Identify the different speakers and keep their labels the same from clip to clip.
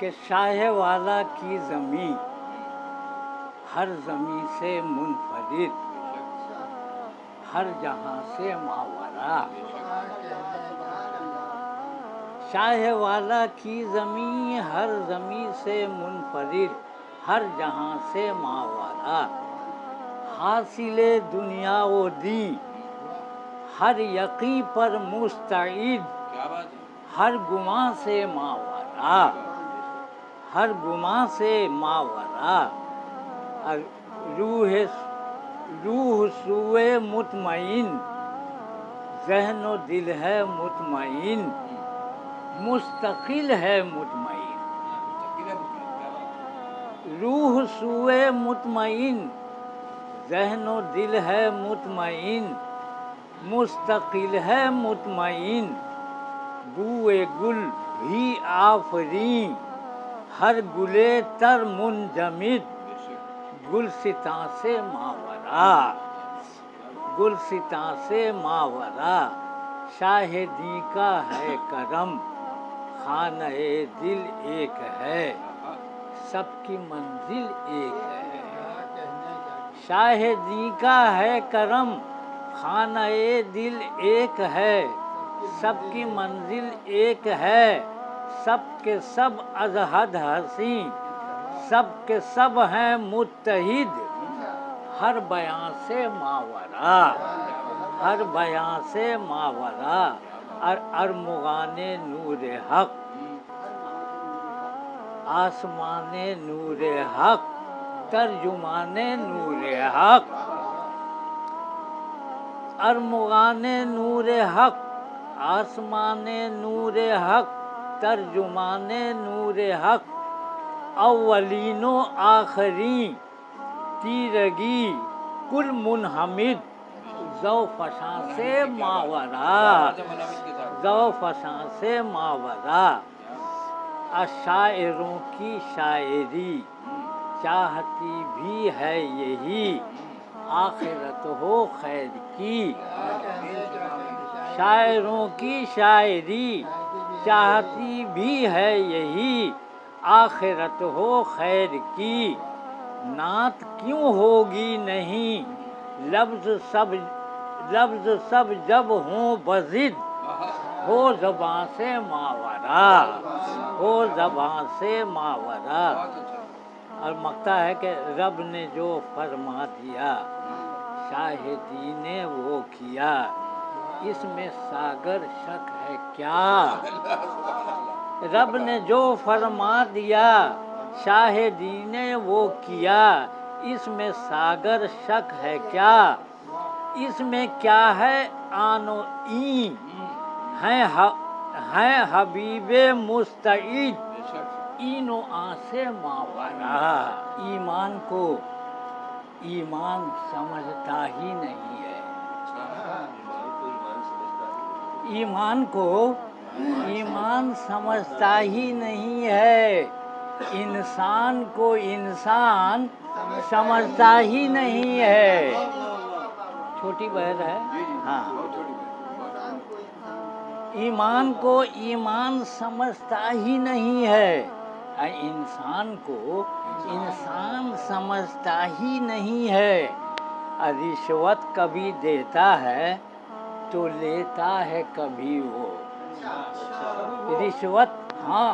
Speaker 1: کہ شاہ والا کی زمین ہر زمین سے منفرد، ہر جہاں سے ماورا۔ شاہ والا کی زمین ہر زمین سے منفرد، ہر جہاں سے ماورا۔ حاصل دنیا و دین ہر یقین پر مستعد، ہر گماں سے ماورا، ہر گماں سے ماورا۔ روح سوئے مطمئن، ذہن و دل ہے مطمئن، مستقل ہے مطمئن۔ روح سوئے مطمئن، ذہن و دل ہے مطمئن، مستقل ہے مطمئن۔ بوئے گل بھی آفرین، ہر گلے تر منجمد، گلستاں سے ماورا، گلستاں سے ماورا۔ شاہدی کا ہے کرم، خانہ دل ایک ہے، سب کی منزل ایک ہے۔ شاہدی کا ہے کرم، خانہ دل ایک ہے، سب کی منزل ایک ہے۔ سب کے سب از حد حسین، سب کے سب ہیں متحد، ہر بیاں سے ماورا، ہر بیاں سے ماورا۔ ارمغان نور حق، آسمان نور حق، ترجمان نور حق۔ ارمغان نور حق، آسمان نور حق، ترجمان نور حق۔ اولین و آخرین تیرگی کل منحمد، ذو فشاں سے ماورا، ذو فشاں سے ماورا۔ شاعروں کی شاعری چاہتی بھی ہے یہی، آخرت ہو خیر کی۔ شاعروں کی شاعری چاہتی بھی ہے یہی، آخرت ہو خیر کی۔ نعت کیوں ہوگی نہیں لفظ سب جب ہوں بضد، ہو زباں سے ماورا، ہو زباں سے ماورا۔ اور مقطع ہے کہ رب نے جو فرما دیا، شاہدی نے وہ کیا، اس میں ساگر شک ہے کیا؟ رب نے جو فرما دیا، شاہدی نے وہ کیا، اس میں ساگر شک ہے کیا؟ اس میں کیا ہے آن و این، ہیں حبیب مستعد، این و آن سے ماورا۔ ایمان کو ایمان سمجھتا ہی نہیں ہے، ایمان کو ایمان سمجھتا ہی نہیں ہے، انسان کو انسان سمجھتا ہی نہیں ہے۔ چھوٹی بہر ہے، ہاں۔ ایمان کو ایمان سمجھتا ہی نہیں ہے، انسان کو انسان سمجھتا ہی نہیں ہے۔ رشوت کبھی دیتا ہے تو لیتا ہے کبھی وہ، رشوت ہاں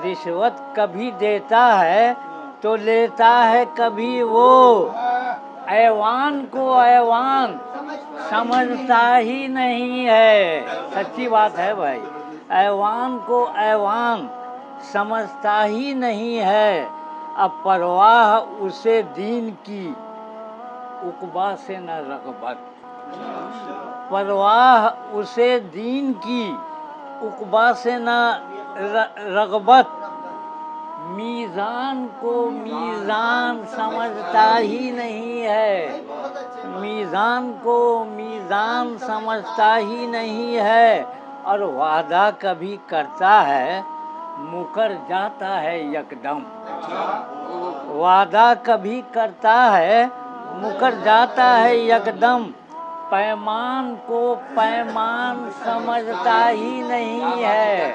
Speaker 1: رشوت کبھی دیتا ہے تو لیتا ہے کبھی وہ۔ ایوان کو ایوان سمجھتا ہی نہیں ہے، سچی بات ہے بھائی، ایوان کو ایوان سمجھتا ہی نہیں ہے۔ اب پرواہ اسے دین کی عقبا سے نہ رغبت، پرواہ اسے دین کی عقبا سے نہ رغبت۔ میزان کو میزان سمجھتا ہی نہیں ہے، میزان کو میزان سمجھتا ہی نہیں ہے۔ اور وعدہ کبھی کرتا ہے مکر جاتا ہے یکدم، وعدہ کبھی کرتا ہے مکر جاتا ہے یکدم۔ پیمان کو پیمان سمجھتا ہی نہیں ہے،